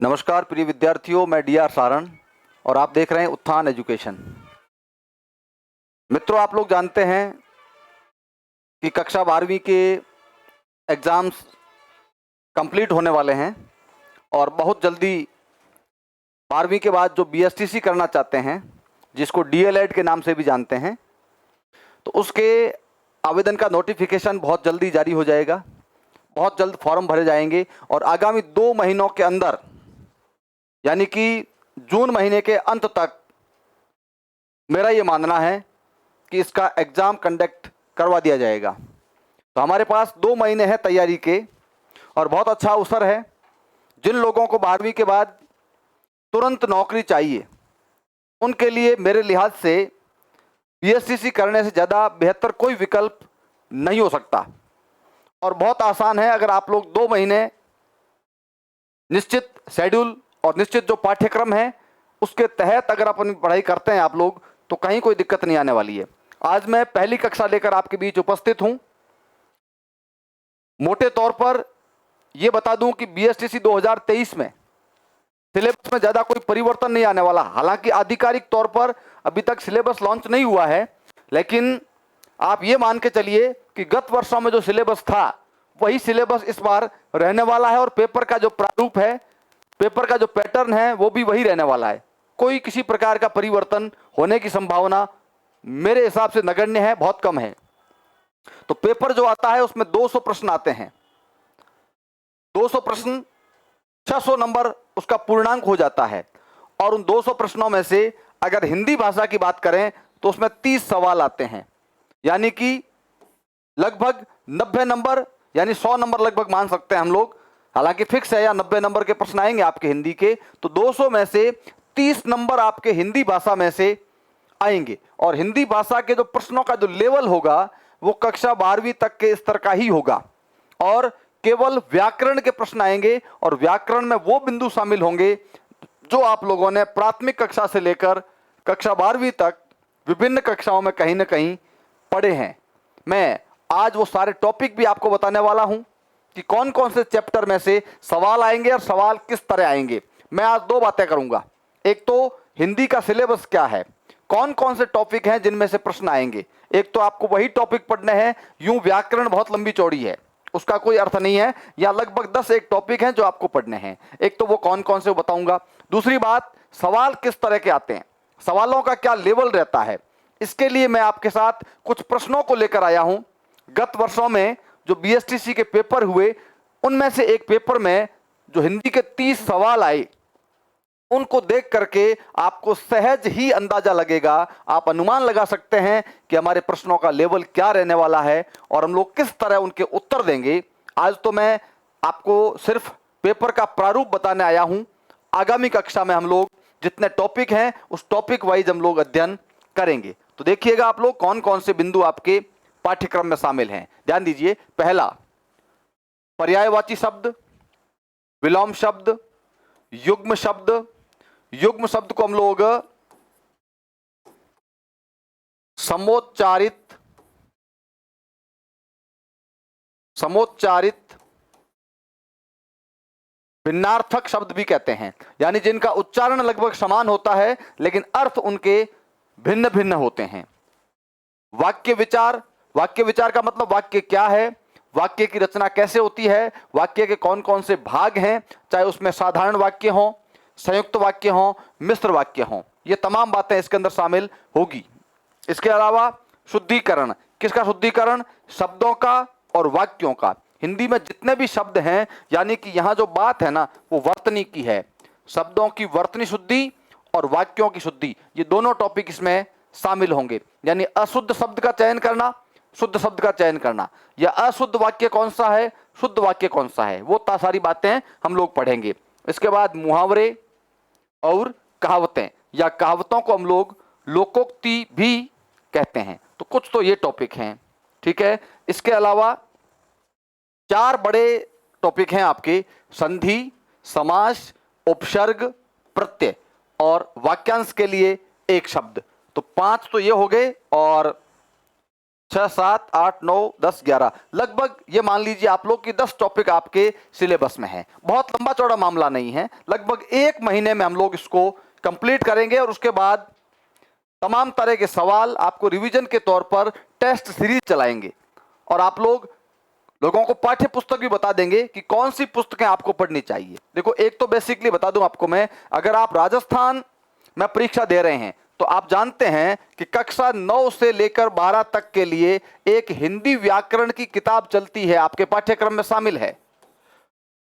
नमस्कार प्रिय विद्यार्थियों, मैं डी.आर. सारण और आप देख रहे हैं उत्थान एजुकेशन। मित्रों, आप लोग जानते हैं कि कक्षा 12वीं के एग्ज़ाम्स कंप्लीट होने वाले हैं और बहुत जल्दी 12वीं के बाद जो बीएसटीसी करना चाहते हैं, जिसको डीएलएड के नाम से भी जानते हैं, तो उसके आवेदन का नोटिफिकेशन बहुत जल्दी जारी हो जाएगा। बहुत जल्द फॉर्म भरे जाएंगे और आगामी 2 महीनों के अंदर, यानी कि जून महीने के अंत तक, मेरा ये मानना है कि इसका एग्ज़ाम कंडक्ट करवा दिया जाएगा। तो हमारे पास 2 महीने हैं तैयारी के और बहुत अच्छा अवसर है। जिन लोगों को 12वीं के बाद तुरंत नौकरी चाहिए, उनके लिए मेरे लिहाज से बीएसटीसी करने से ज़्यादा बेहतर कोई विकल्प नहीं हो सकता। और बहुत आसान है। अगर आप लोग 2 महीने निश्चित शेड्यूल और निश्चित जो पाठ्यक्रम है उसके तहत अगर अपनी पढ़ाई करते हैं आप लोग, तो कहीं कोई दिक्कत नहीं आने वाली है। आज मैं पहली कक्षा लेकर आपके बीच उपस्थित हूं। मोटे तौर पर यह बता दूं कि बीएसटीसी 2023 में सिलेबस में ज़्यादा कोई परिवर्तन नहीं आने वाला। हालांकि आधिकारिक तौर पर अभी तक सिलेबस लॉन्च नहीं हुआ है, लेकिन आप ये मान के चलिए कि गत वर्षों में जो सिलेबस था वही सिलेबस इस बार रहने वाला है और पेपर का जो प्रारूप है, पेपर का जो पैटर्न है, वो भी वही रहने वाला है। कोई किसी प्रकार का परिवर्तन होने की संभावना मेरे हिसाब से नगण्य है, बहुत कम है। तो पेपर जो आता है उसमें 200 प्रश्न आते हैं। 200 प्रश्न, 600 नंबर उसका पूर्णांक हो जाता है। और उन 200 प्रश्नों में से अगर हिंदी भाषा की बात करें तो उसमें 30 सवाल आते हैं, यानी कि लगभग 90 नंबर, यानी 100 नंबर लगभग मान सकते हैं हम लोग। हालांकि फिक्स है या 90 नंबर के प्रश्न आएंगे आपके हिंदी के, तो 200 में से 30 नंबर आपके हिंदी भाषा में से आएंगे। और हिंदी भाषा के जो प्रश्नों का जो लेवल होगा वो कक्षा 12वीं तक के स्तर का ही होगा और केवल व्याकरण के प्रश्न आएंगे। और व्याकरण में वो बिंदु शामिल होंगे जो आप लोगों ने प्राथमिक कक्षा से लेकर कक्षा 12वीं तक विभिन्न कक्षाओं में कहीं ना कहीं पढ़े हैं। मैं आज वो सारे टॉपिक भी आपको बताने वाला हूं कि कौन कौन से चैप्टर में से सवाल आएंगे और सवाल किस तरह आएंगे। मैं आज 2 बातें करूंगा। एक तो हिंदी का सिलेबस क्या है, कौन कौन से टॉपिक हैं जिनमें से प्रश्न आएंगे। एक तो आपको वही टॉपिक पढ़ने हैं। यूं व्याकरण बहुत लंबी चौड़ी है, उसका कोई अर्थ नहीं है। या लगभग 10 एक टॉपिक हैं जो आपको पढ़ने हैं। एक तो वो कौन कौन से बताऊंगा। दूसरी बात, सवाल किस तरह के आते हैं, सवालों का क्या लेवल रहता है। इसके लिए मैं आपके साथ कुछ प्रश्नों को लेकर आया हूं। गत वर्षों में जो बीएसटीसी के पेपर हुए, उनमें से एक पेपर में जो हिंदी के 30 सवाल आए, उनको देख करके आपको सहज ही अंदाजा लगेगा, आप अनुमान लगा सकते हैं कि हमारे प्रश्नों का लेवल क्या रहने वाला है और हम लोग किस तरह उनके उत्तर देंगे। आज तो मैं आपको सिर्फ पेपर का प्रारूप बताने आया हूं। आगामी कक्षा में हम लोग जितने टॉपिक हैं उस टॉपिक वाइज हम लोग अध्ययन करेंगे। तो देखिएगा आप लोग कौन कौन से बिंदु आपके पाठ्यक्रम में शामिल हैं। ध्यान दीजिए। पहला, पर्यायवाची शब्द, विलोम शब्द, युग्म शब्द। युग्म शब्द को हम लोग समोच्चारित भिन्नार्थक शब्द भी कहते हैं, यानी जिनका उच्चारण लगभग समान होता है लेकिन अर्थ उनके भिन्न भिन्न होते हैं। वाक्य विचार, वाक्य विचार का मतलब वाक्य क्या है, वाक्य की रचना कैसे होती है, वाक्य के कौन कौन से भाग हैं, चाहे उसमें साधारण वाक्य हो, संयुक्त वाक्य हो, मिश्र वाक्य हो, ये तमाम बातें इसके अंदर शामिल होगी। इसके अलावा शुद्धिकरण। किसका शुद्धिकरण? शब्दों का और वाक्यों का। हिंदी में जितने भी शब्द हैं, यानी कि यहां जो बात है ना, वो वर्तनी की है। शब्दों की वर्तनी शुद्धि और वाक्यों की शुद्धि, ये दोनों टॉपिक इसमें शामिल होंगे। यानी अशुद्ध शब्द का चयन करना, शुद्ध शब्द का चयन करना, या अशुद्ध वाक्य कौन सा है, शुद्ध वाक्य कौन सा है, वो सारी बातें हम लोग पढ़ेंगे। इसके बाद मुहावरे और कहावतें, या कहावतों को हम लोग लोकोक्ति भी कहते हैं। तो कुछ तो ये टॉपिक हैं, ठीक है। इसके अलावा 4 बड़े टॉपिक हैं आपके: संधि, समास, उपसर्ग, प्रत्यय और वाक्यांश के लिए एक शब्द। तो 5 तो ये हो गए और 6, 7, 8, 9, 10, 11 लगभग ये मान लीजिए आप लोग कि 10 टॉपिक आपके सिलेबस में है। बहुत लंबा चौड़ा मामला नहीं है, लगभग 1 महीने में हम लोग इसको कंप्लीट करेंगे और उसके बाद तमाम तरह के सवाल आपको रिवीजन के तौर पर टेस्ट सीरीज चलाएंगे और आप लोगों को पाठ्य पुस्तक भी बता देंगे कि कौन सी पुस्तकें आपको पढ़नी चाहिए। देखो, एक तो बेसिकली बता दूं आपको मैं, अगर आप राजस्थान में परीक्षा दे रहे हैं तो आप जानते हैं कि कक्षा 9 से लेकर 12 तक के लिए एक हिंदी व्याकरण की किताब चलती है, आपके पाठ्यक्रम में शामिल है।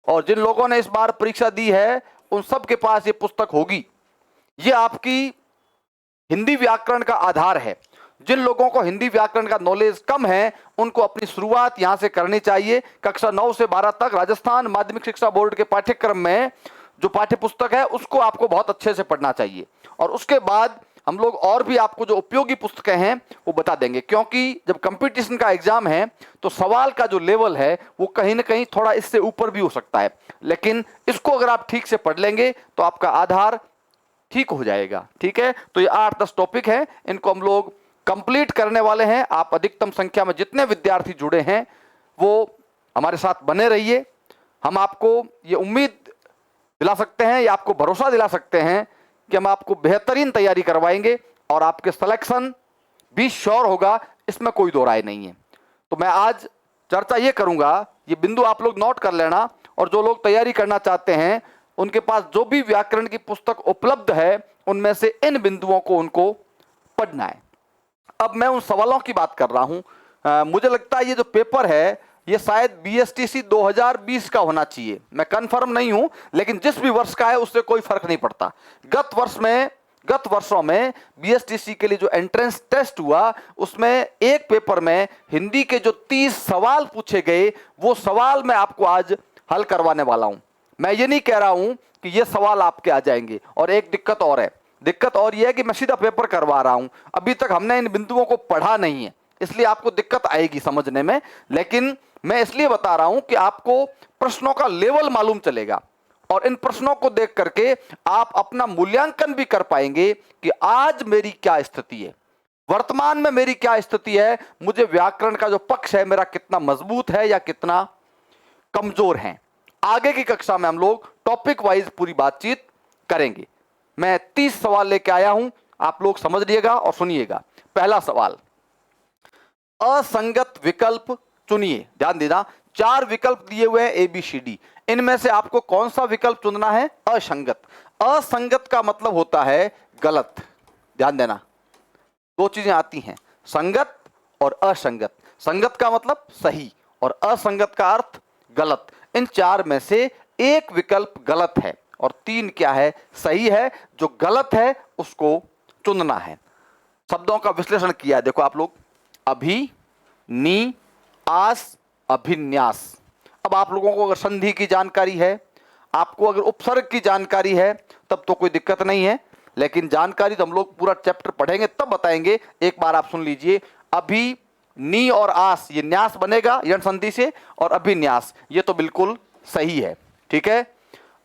और जिन लोगों ने इस बार परीक्षा दी है उन सब के पास ये पुस्तक होगी। ये आपकी हिंदी व्याकरण का आधार है। जिन लोगों को हिंदी व्याकरण का नॉलेज कम है उनको अपनी शुरुआत यहां से करनी चाहिए। कक्षा 9 से 12 तक राजस्थान माध्यमिक शिक्षा बोर्ड के पाठ्यक्रम में जो पाठ्य पुस्तक है उसको आपको बहुत अच्छे से पढ़ना चाहिए और उसके बाद हम लोग और भी आपको जो उपयोगी पुस्तकें हैं वो बता देंगे, क्योंकि जब कंपटीशन का एग्जाम है तो सवाल का जो लेवल है वो कहीं ना कहीं थोड़ा इससे ऊपर भी हो सकता है, लेकिन इसको अगर आप ठीक से पढ़ लेंगे तो आपका आधार ठीक हो जाएगा। ठीक है, तो ये 8-10 टॉपिक हैं, इनको हम लोग कंप्लीट करने वाले हैं। आप अधिकतम संख्या में जितने विद्यार्थी जुड़े हैं वो हमारे साथ बने रहिए। हम आपको ये उम्मीद दिला सकते हैं या आपको भरोसा दिला सकते हैं कि हम आपको बेहतरीन तैयारी करवाएंगे और आपके सिलेक्शन भी श्योर होगा, इसमें कोई दो राय नहीं है। तो मैं आज चर्चा ये करूंगा, ये बिंदु आप लोग नोट कर लेना, और जो लोग तैयारी करना चाहते हैं उनके पास जो भी व्याकरण की पुस्तक उपलब्ध है उनमें से इन बिंदुओं को उनको पढ़ना है। अब मैं उन सवालों की बात कर रहा हूं। मुझे लगता है ये जो पेपर है ये शायद बीएसटीसी 2020 का होना चाहिए, मैं कंफर्म नहीं हूं, लेकिन जिस भी वर्ष का है उससे कोई फर्क नहीं पड़ता। गत वर्षों में बीएसटीसी के लिए जो एंट्रेंस टेस्ट हुआ उसमें एक पेपर में हिंदी के जो 30 सवाल पूछे गए वो सवाल मैं आपको आज हल करवाने वाला हूं। मैं ये नहीं कह रहा हूं कि ये सवाल आपके आ जाएंगे। और एक दिक्कत और है, दिक्कत और यह है कि मैं सीधा पेपर करवा रहा हूं, अभी तक हमने इन बिंदुओं को पढ़ा नहीं है, इसलिए आपको दिक्कत आएगी समझने में। लेकिन मैं इसलिए बता रहा हूं कि आपको प्रश्नों का लेवल मालूम चलेगा और इन प्रश्नों को देख करके आप अपना मूल्यांकन भी कर पाएंगे कि आज मेरी क्या स्थिति है, वर्तमान में मेरी क्या स्थिति है, मुझे व्याकरण का जो पक्ष है मेरा कितना मजबूत है या कितना कमजोर है। आगे की कक्षा में हम लोग टॉपिक वाइज पूरी बातचीत करेंगे। मैं 30 सवाल लेके आया हूं, आप लोग समझ लीजिएगा और सुनिएगा। पहला सवाल, असंगत विकल्प चुनिए। ध्यान देना, 4 विकल्प दिए हुए हैं ABCD, इनमें से आपको कौन सा विकल्प चुनना है? असंगत। असंगत का मतलब होता है गलत। ध्यान देना, 2 चीजें आती हैं, संगत और असंगत। संगत का मतलब सही और असंगत का अर्थ गलत। इन 4 में से एक विकल्प गलत है और 3 क्या है? सही है। जो गलत है उसको चुनना है। शब्दों का विश्लेषण किया है, देखो आप लोग, अभि, नी, आस, अभिन्यास। अब आप लोगों को अगर संधि की जानकारी है, आपको अगर उपसर्ग की जानकारी है तब तो कोई दिक्कत नहीं है, लेकिन जानकारी तो हम लोग पूरा चैप्टर पढ़ेंगे तब बताएंगे। एक बार आप सुन लीजिए, अभि, नी और आस ये न्यास बनेगा यण संधि से, और अभिन्यास ये तो बिल्कुल सही है। ठीक है,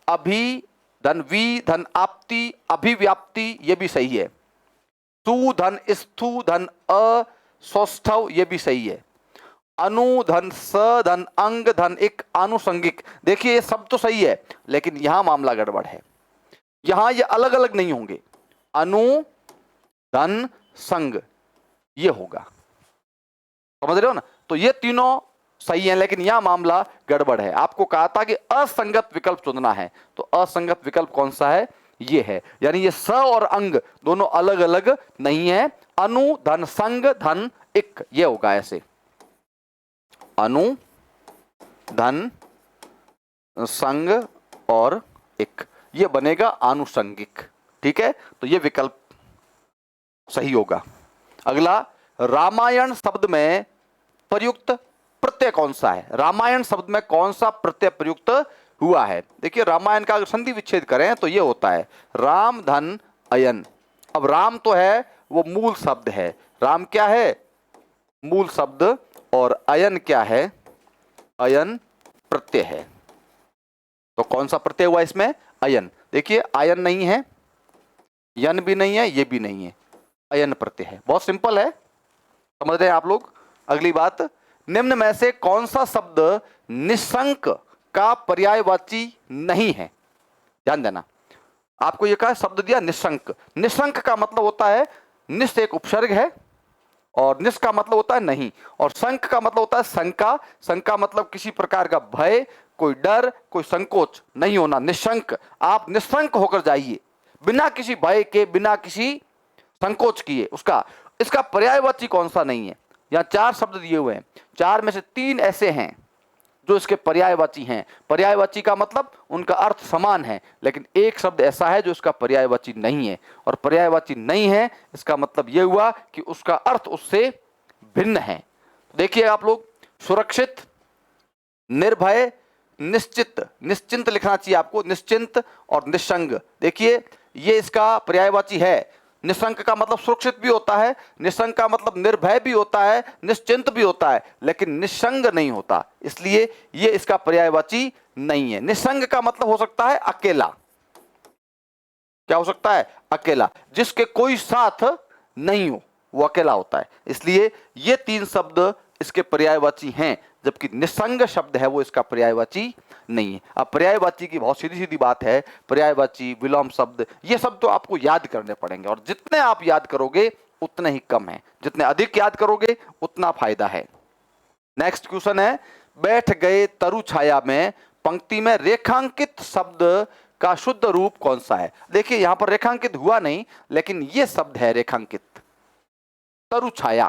अभि धन वी धन आप्ति, अभिव्याप्ति ये भी सही है। सु धन स्थु धन असौष्ठव ये भी सही है। अनु धन स धन अंग धन एक आनुषंगिक, देखिए ये सब तो सही है, लेकिन यहां मामला गड़बड़ है। यहां ये अलग अलग नहीं होंगे, अनु धन संग ये होगा, समझ रहे हो ना? तो ये तीनों सही हैं, लेकिन यहां मामला गड़बड़ है। आपको कहा था कि असंगत विकल्प चुनना है, तो असंगत विकल्प कौन सा है? ये है, यानी ये स और अंग दोनों अलग अलग नहीं है। अनु धन संग धन इक ये होगा ऐसे, अनु धन संग और इक ये बनेगा आनुषंगिक। ठीक है, तो ये विकल्प सही होगा। अगला, रामायण शब्द में प्रयुक्त प्रत्यय कौन सा है? रामायण शब्द में कौन सा प्रत्यय प्रयुक्त हुआ है? देखिए, रामायण का अगर संधि विच्छेद करें तो ये होता है राम धन अयन। अब राम तो है वो मूल शब्द है, राम क्या है? मूल शब्द, और अयन क्या है? अयन प्रत्यय है। तो कौन सा प्रत्यय हुआ इसमें? अयन। देखिए, आयन नहीं है, यन भी नहीं है, ये भी नहीं है, अयन प्रत्यय है। बहुत सिंपल है, समझ रहे हैं आप लोग? अगली बात, निम्न में से कौन सा शब्द निशंक का पर्यायवाची नहीं है? ध्यान देना, आपको यह कहा शब्द दिया निशंक। निशंक का मतलब होता है, निश एक उपसर्ग है और निश का मतलब होता है नहीं, और शंक का मतलब होता है शंका। शंका मतलब किसी प्रकार का भय, कोई डर, कोई संकोच नहीं होना। निशंक, आप निशंक होकर जाइए, बिना किसी भय के, बिना किसी संकोच किए। उसका इसका पर्यायवाची कौन सा नहीं है? यहां 4 शब्द दिए हुए हैं, 4 में से 3 ऐसे हैं जो इसके पर्यायवाची हैं। पर्यायवाची का मतलब उनका अर्थ समान है, लेकिन एक शब्द ऐसा है जो इसका पर्यायवाची नहीं है। और पर्यायवाची नहीं है इसका मतलब यह हुआ कि उसका अर्थ उससे भिन्न है। देखिए आप लोग, सुरक्षित, निर्भय, निश्चित, निश्चिंत लिखना चाहिए आपको, निश्चिंत और निसंग। देखिए ये इसका पर्यायवाची है। निशंक का मतलब सुरक्षित भी होता है, निसंग का मतलब निर्भय भी होता है, निश्चिंत भी होता है, लेकिन निसंग नहीं होता, इसलिए ये इसका पर्यायवाची नहीं है। निसंग का मतलब हो सकता है अकेला। क्या हो सकता है? अकेला, जिसके कोई साथ नहीं हो वो अकेला होता है। इसलिए ये 3 शब्द इसके पर्यायवाची हैं, जबकि निसंग शब्द है वो इसका पर्यायवाची नहीं है। अब पर्यायवाची की बहुत सीधी सीधी बात है, पर्यायवाची, विलोम शब्द, ये सब तो आपको याद करने पड़ेंगे, और जितने आप याद करोगे उतने ही कम है, जितने अधिक याद करोगे उतना फायदा है। नेक्स्ट क्वेश्चन है, बैठ गए तरु छाया में पंक्ति में रेखांकित शब्द का शुद्ध रूप कौन सा है? देखिए यहां पर रेखांकित हुआ नहीं, लेकिन यह शब्द है रेखांकित, तरु छाया।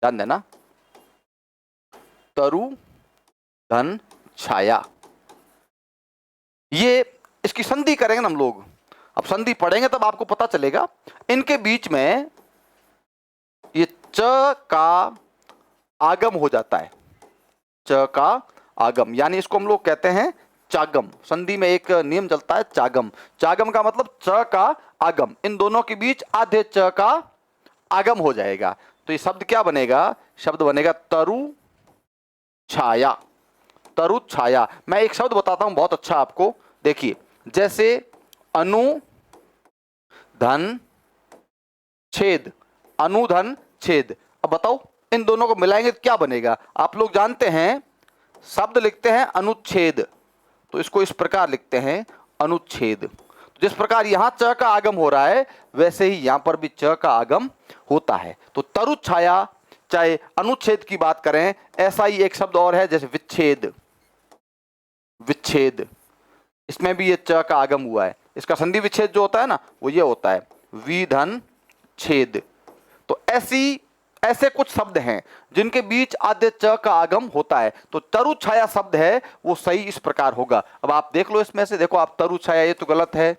ध्यान देना, तरु धन छाया, ये इसकी संधि करेंगे ना हम लोग। अब संधि पढ़ेंगे तब आपको पता चलेगा। इनके बीच में ये च का आगम हो जाता है, च का आगम, यानी इसको हम लोग कहते हैं चागम। संधि में एक नियम चलता है चागम। चागम का मतलब च का आगम, इन दोनों के बीच आधे च का आगम हो जाएगा, तो ये शब्द क्या बनेगा? शब्द बनेगा तरु छाया। तरु छाया। मैं एक शब्द बताता हूं बहुत अच्छा आपको, देखिए, जैसे अनु धन छेद, अनुधन छेद। अब बताओ इन दोनों को मिलाएंगे तो क्या बनेगा? आप लोग जानते हैं शब्द लिखते हैं अनुच्छेद, तो इसको इस प्रकार लिखते हैं अनुच्छेद। जिस प्रकार यहां च का आगम हो रहा है वैसे ही यहां पर भी च का आगम होता है। तो तरु छाया, चाहे अनुच्छेद की बात करें, ऐसा ही एक शब्द और है जैसे विच्छेद। विच्छेद, इसमें भी ये च का आगम हुआ है, इसका संधि विच्छेद जो होता है ना वो ये होता है विधन छेद। तो ऐसे कुछ शब्द हैं जिनके बीच आधे च का आगम होता है, तो तरु छाया शब्द है वो सही इस प्रकार होगा। अब आप देख लो इसमें से, देखो आप, तरु छाया ये तो गलत है,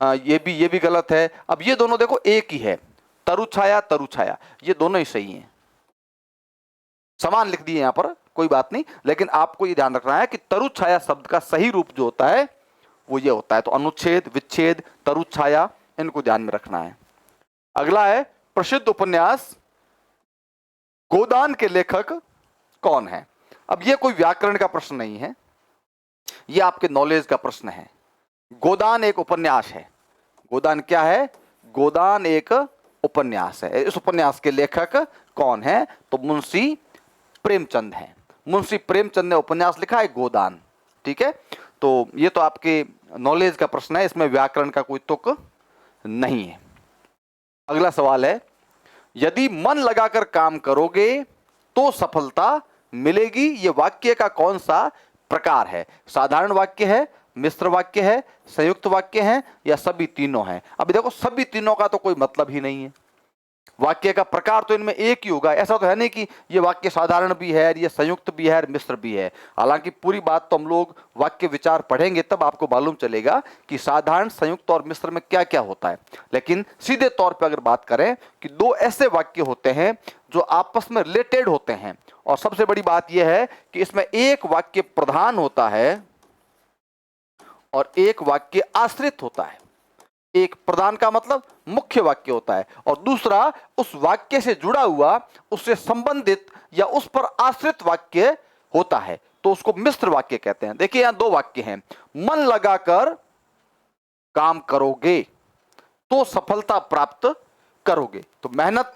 ये भी गलत है। अब ये दोनों देखो एक ही है, तरु छाया, ये दोनों ही सही हैं, समान लिख दिए यहां पर, कोई बात नहीं, लेकिन आपको ये ध्यान रखना है कि तरु छाया शब्द का सही रूप जो होता है वो ये होता है। तो अनुच्छेद, विच्छेद, तरु छाया, इनको ध्यान में रखना है। अगला है, प्रसिद्ध उपन्यास गोदान के लेखक कौन है? अब ये कोई व्याकरण का प्रश्न नहीं है, ये आपके नॉलेज का प्रश्न है। गोदान एक उपन्यास है। गोदान क्या है? गोदान एक उपन्यास है। इस उपन्यास के लेखक कौन है? तो मुंशी प्रेमचंद है। मुंशी प्रेमचंद ने उपन्यास लिखा है गोदान। ठीक है, तो ये तो आपके नॉलेज का प्रश्न है, इसमें व्याकरण का कोई तुक नहीं है। अगला सवाल है, यदि मन लगाकर काम करोगे तो सफलता मिलेगी, ये वाक्य का कौन सा प्रकार है? साधारण वाक्य है, मिश्र वाक्य है, संयुक्त वाक्य है, या सभी तीनों है? अभी देखो सभी तीनों का तो कोई मतलब ही नहीं है, वाक्य का प्रकार तो इनमें एक ही होगा। ऐसा तो है नहीं कि ये वाक्य साधारण भी है, ये संयुक्त भी है, मिश्र भी है। हालांकि पूरी बात तो हम लोग वाक्य विचार पढ़ेंगे तब आपको मालूम चलेगा कि साधारण, संयुक्त और मिश्र में क्या क्या होता है। लेकिन सीधे तौर पर अगर बात करें कि 2 ऐसे वाक्य होते हैं जो आपस में रिलेटेड होते हैं, और सबसे बड़ी बात यह है कि इसमें एक वाक्य प्रधान होता है और एक वाक्य आश्रित होता है। एक प्रधान का मतलब मुख्य वाक्य होता है, और दूसरा उस वाक्य से जुड़ा हुआ, उससे संबंधित या उस पर आश्रित वाक्य होता है, तो उसको मिश्र वाक्य कहते हैं। देखिए यहां 2 वाक्य हैं, मन लगाकर काम करोगे तो सफलता प्राप्त करोगे। तो मेहनत,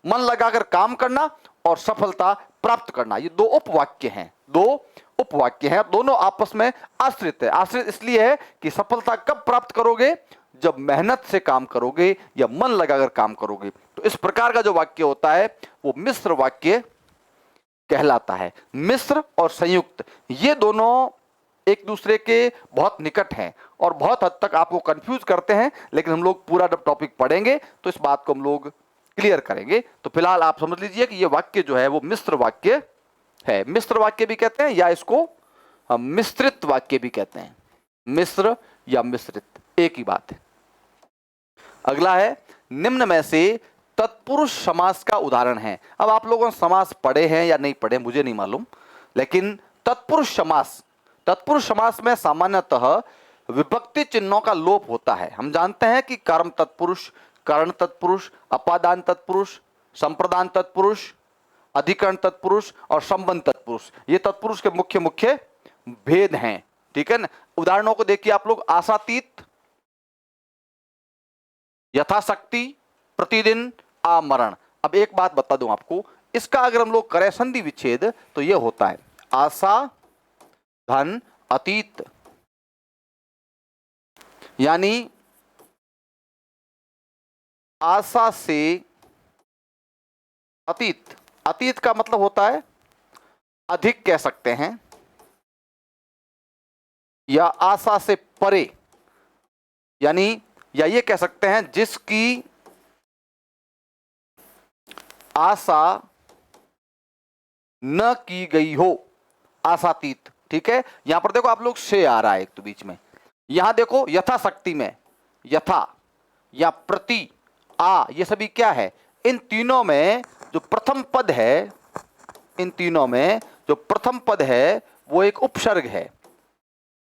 मन लगाकर काम करना और सफलता प्राप्त करना, ये दो उपवाक्य हैं, दो उपवाक्य हैं, दोनों आपस में आश्रित है। आश्रित इसलिए है कि सफलता कब प्राप्त करोगे, जब मेहनत से काम करोगे या मन लगाकर काम करोगे। तो इस प्रकार का जो वाक्य होता है वो मिश्र वाक्य कहलाता है। मिश्र और संयुक्त ये दोनों एक दूसरे के बहुत निकट हैं और बहुत हद तक आपको कंफ्यूज करते हैं, लेकिन हम लोग पूरा जब टॉपिक पढ़ेंगे तो इस बात को हम लोग क्लियर करेंगे। तो फिलहाल आप समझ लीजिए कि ये वाक्य जो है वो मिश्र वाक्य है। मिश्र वाक्य भी कहते हैं या इसको हम मिश्रित वाक्य भी कहते हैं। मिश्र या मिश्रित एक ही बात है। अगला है, निम्न में से तत्पुरुष समास का उदाहरण है। अब आप लोगों ने समास पढ़े हैं या नहीं पढ़े मुझे नहीं मालूम, लेकिन तत्पुरुष समास में सामान्यतः विभक्ति चिन्हों का लोप होता है। हम जानते हैं कि कर्म तत्पुरुष, करण तत्पुरुष, अपादान तत्पुरुष, संप्रदान तत्पुरुष, अधिकरण तत्पुरुष और संबंध तत्पुरुष, ये तत्पुरुष के मुख्य मुख्य भेद हैं। ठीक है ना। उदाहरणों को देखिए आप लोग, आशातीत, यथाशक्ति, प्रतिदिन, आमरण। अब एक बात बता दूं आपको, इसका अगर हम लोग करें संधि विच्छेद तो यह होता है आशा धन अतीत, यानी आशा से अतीत। अतीत का मतलब होता है अधिक कह सकते हैं, या आशा से परे, यानी या ये कह सकते हैं जिसकी आशा न की गई हो, आशातीत। ठीक है। यहां पर देखो आप लोग से आ रहा है एक तो बीच में, यहां देखो यथाशक्ति में यथा या प्रति, आ, ये सभी क्या है, इन तीनों में जो प्रथम पद है, इन तीनों में जो प्रथम पद है वो एक उपसर्ग है।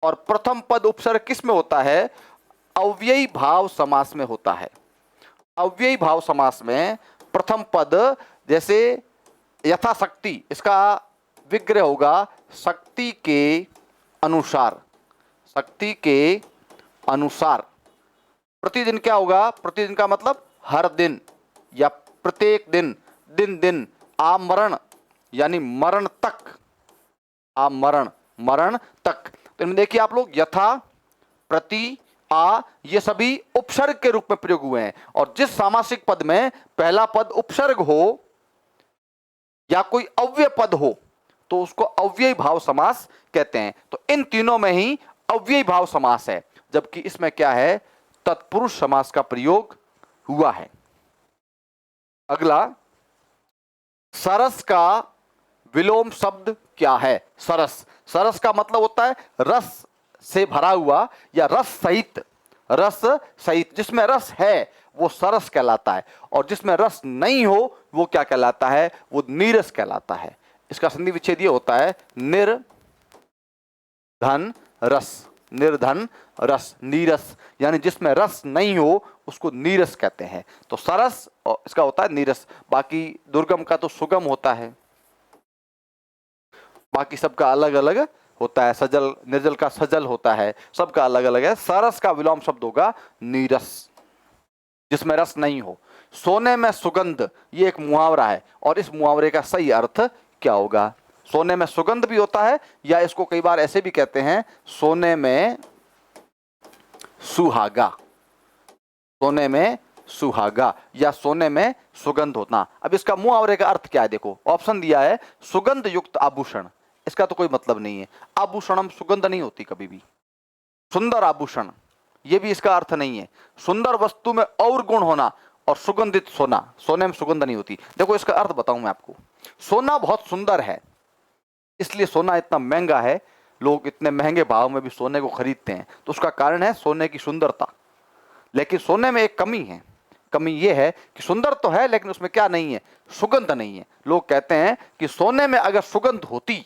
और प्रथम पद उपसर्ग किस में होता है, अव्ययी भाव समास में होता है। अव्ययी भाव समास में प्रथम पद, जैसे यथाशक्ति, इसका विग्रह होगा शक्ति के अनुसार, शक्ति के अनुसार। प्रतिदिन क्या होगा, प्रतिदिन का मतलब हर दिन या प्रत्येक दिन, दिन दिन। आमरण यानी मरण तक, आमरण मरण तक। तो इनमें देखिए आप लोग यथा, प्रति, आ, ये सभी उपसर्ग के रूप में प्रयोग हुए हैं। और जिस सामासिक पद में पहला पद उपसर्ग हो या कोई अव्यय पद हो तो उसको अव्ययी भाव समास कहते हैं। तो इन तीनों में ही अव्ययी भाव समास है, जबकि इसमें क्या है, तत्पुरुष समास का प्रयोग हुआ है। अगला, सरस का विलोम शब्द क्या है। सरस, सरस का मतलब होता है रस से भरा हुआ या रस सहित, रस सहित। जिसमें रस है वो सरस कहलाता है, और जिसमें रस नहीं हो वो क्या कहलाता है, वो नीरस कहलाता है। इसका संधि विच्छेद ये होता है निर्धन रस, निर्धन रस, नीरस, यानी जिसमें रस नहीं हो उसको नीरस कहते हैं। तो सरस और इसका होता है नीरस। बाकी दुर्गम का तो सुगम होता है, बाकी सबका अलग अलग होता है। सजल, निर्जल का सजल होता है, सबका अलग अलग है। सरस का विलोम शब्द होगा नीरस, जिसमें रस नहीं हो। सोने में सुगंध, ये एक मुहावरा है, और इस मुहावरे का सही अर्थ क्या होगा। सोने में सुगंध भी होता है, या इसको कई बार ऐसे भी कहते हैं सोने में सुहागा, सोने में सुहागा या सोने में सुगंध होना। अब इसका मुहावरे का अर्थ क्या है, देखो ऑप्शन दिया है, सुगंध युक्त आभूषण। इसका तो कोई मतलब नहीं है, आभूषणम सुगंध नहीं होती कभी भी। सुंदर आभूषण, ये भी इसका अर्थ नहीं है। सुंदर वस्तु में और गुण होना और सुगंधित सोना, सोने में सुगंध नहीं होती। देखो इसका अर्थ बताऊं मैं आपको, सोना बहुत सुंदर है, इसलिए सोना इतना महंगा है, लोग इतने महंगे भाव में भी सोने को खरीदते हैं, तो उसका कारण है सोने की सुंदरता। लेकिन सोने में एक कमी है, कमी यह है कि सुंदर तो है लेकिन उसमें क्या नहीं है, सुगंध नहीं है। लोग कहते हैं कि सोने में अगर सुगंध होती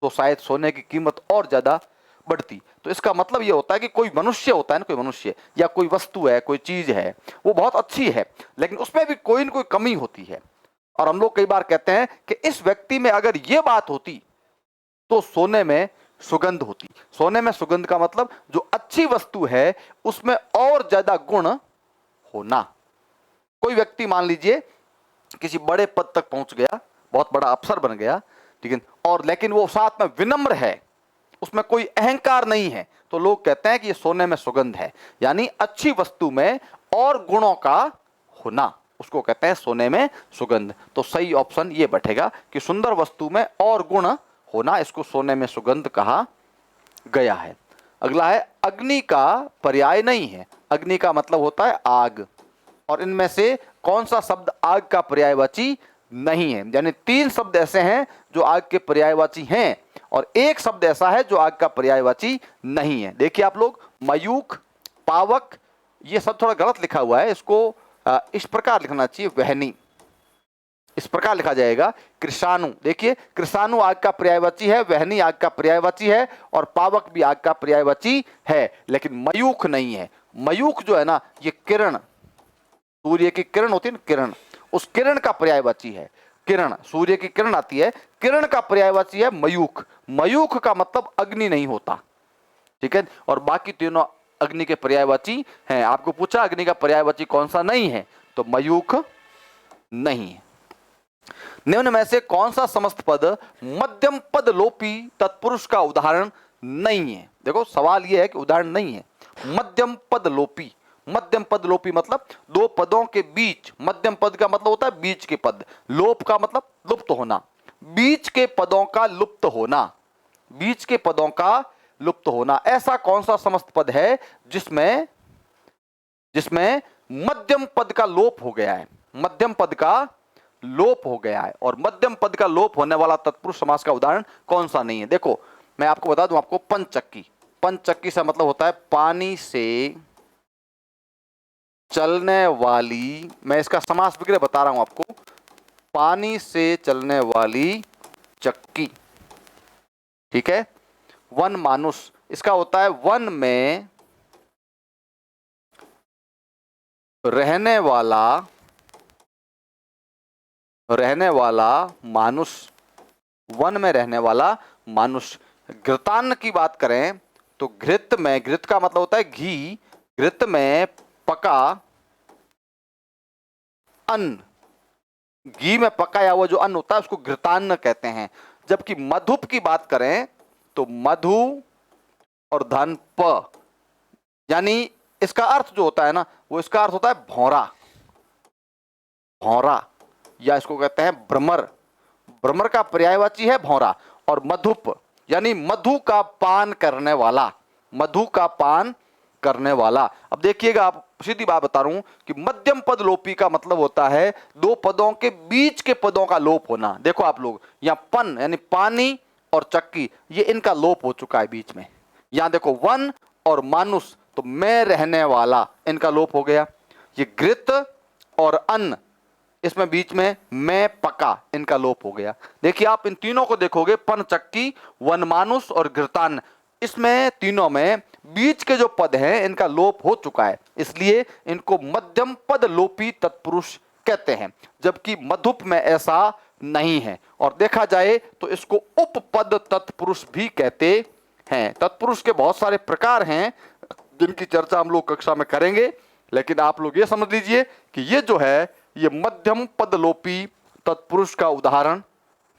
तो शायद सोने की कीमत और ज्यादा बढ़ती। तो इसका मतलब यह होता है कि कोई मनुष्य होता है ना, कोई मनुष्य या कोई वस्तु है, कोई चीज है, वो बहुत अच्छी है लेकिन उसमें भी कोई न कोई कमी होती है। और हम लोग कई बार कहते हैं कि इस व्यक्ति में अगर यह बात होती तो सोने में सुगंध होती। सोने में सुगंध का मतलब जो अच्छी वस्तु है उसमें और ज्यादा गुण होना। कोई व्यक्ति मान लीजिए किसी बड़े पद तक पहुंच गया, बहुत बड़ा अफसर बन गया, ठीक है, और लेकिन वो साथ में विनम्र है, उसमें कोई अहंकार नहीं है, तो लोग कहते हैं कि ये सोने में सुगंध है। यानी अच्छी वस्तु में और गुणों का होना, उसको कहते हैं सोने में सुगंध। तो सही ऑप्शन ये बैठेगा कि सुंदर वस्तु में और गुण होना, इसको सोने में सुगंध कहा गया है। अगला है अग्नि का पर्याय नहीं है। अग्नि का मतलब होता है आग, और इनमें से कौन सा शब्द आग का पर्यायवाची नहीं है? यानी 3 शब्द ऐसे हैं जो आग के पर्यायवाची हैं और एक शब्द ऐसा है जो आग का पर्यायवाची नहीं है। देखिए आप लोग, मयूख, पावक, ये सब थोड़ा गलत लिखा हुआ है, इसको इस प्रकार लिखना चाहिए, वहनी, इस प्रकार लिखा जाएगा। कृषाणु, देखिए कृषाणु आग का पर्यायवाची है, वहनी आग का पर्यायवाची है, और पावक भी आग का पर्यायवाची है, लेकिन मयूख नहीं है। मयूख जो है ना, ये किरण, सूर्य की किरण होती है ना, किरण, उस किरण का पर्यायवाची है। किरण, सूर्य की किरण आती है, किरण का पर्यायवाची है मयूख। मयूख का मतलब अग्नि नहीं होता, ठीक है, और बाकी तीनों अग्नि के पर्यायवाची हैं। आपको पूछा अग्नि का पर्यायवाची कौन सा नहीं है, तो मयूख नहीं है। निम्न में से कौन सा समस्त पद मध्यम पद लोपी तत्पुरुष का उदाहरण नहीं है? देखो सवाल यह है कि उदाहरण नहीं है। मध्यम पद लोपी, मध्यम पद लोपी मतलब दो पदों के बीच, मध्यम पद का मतलब होता है बीच के पद, लोप का मतलब लुप्त होना, बीच के पदों का लुप्त होना, बीच के पदों का लुप्त होना। ऐसा कौन सा समस्त पद है जिसमें जिसमें मध्यम पद का लोप हो गया है? मध्यम पद का लोप हो गया है, और मध्यम पद का लोप होने वाला तत्पुरुष समास का उदाहरण कौन सा नहीं है? देखो मैं आपको बता दूं, आपको पंचचक्की, पंचचक्की से मतलब होता है पानी से चलने वाली, मैं इसका समास विग्रह बता रहा हूं आपको, पानी से चलने वाली चक्की, ठीक है। वन मानुष, इसका होता है वन में रहने वाला मानुष, वन में रहने वाला मानुष। घृतान्न की बात करें तो घृत में, घृत का मतलब होता है घी, घृत में पका अन्न, घी में पकाया हुआ जो अन्न होता है उसको घृतान्न कहते हैं। जबकि मधुप की बात करें तो मधु और धन प, यानी इसका अर्थ जो होता है ना, वो इसका अर्थ होता है भौरा, भौरा, या इसको कहते हैं भ्रमर, भ्रमर का पर्यायवाची है भौरा। और मधुप यानी मधु का पान करने वाला, मधु का पान करने वाला। अब देखिएगा, आप सीधी बात बता रहा हूं कि मध्यम पद लोपी का मतलब होता है दो पदों के बीच के पदों का लोप होना। देखो आप लोग, यहां पन यानी पानी और चक्की, ये इनका लोप हो चुका है बीच में। यहां देखो वन और मानुष, तो मैं रहने वाला, इनका लोप हो गया। ये घृत और अन्न, इसमें बीच में मैं पका, इनका लोप हो गया। देखिए आप इन तीनों को देखोगे, पन चक्की, वन मानुष और घृतान्न, इसमें तीनों में बीच के जो पद हैं इनका लोप हो चुका है, इसलिए इनको मध्यम पद लोपी तत्पुरुष कहते हैं। जबकि मधुप में ऐसा नहीं है, और देखा जाए तो इसको उपपद तत्पुरुष भी कहते हैं। तत्पुरुष के बहुत सारे प्रकार हैं जिनकी चर्चा हम लोग कक्षा में करेंगे, लेकिन आप लोग ये समझ लीजिए कि ये जो है ये मध्यम पदलोपी तत्पुरुष का उदाहरण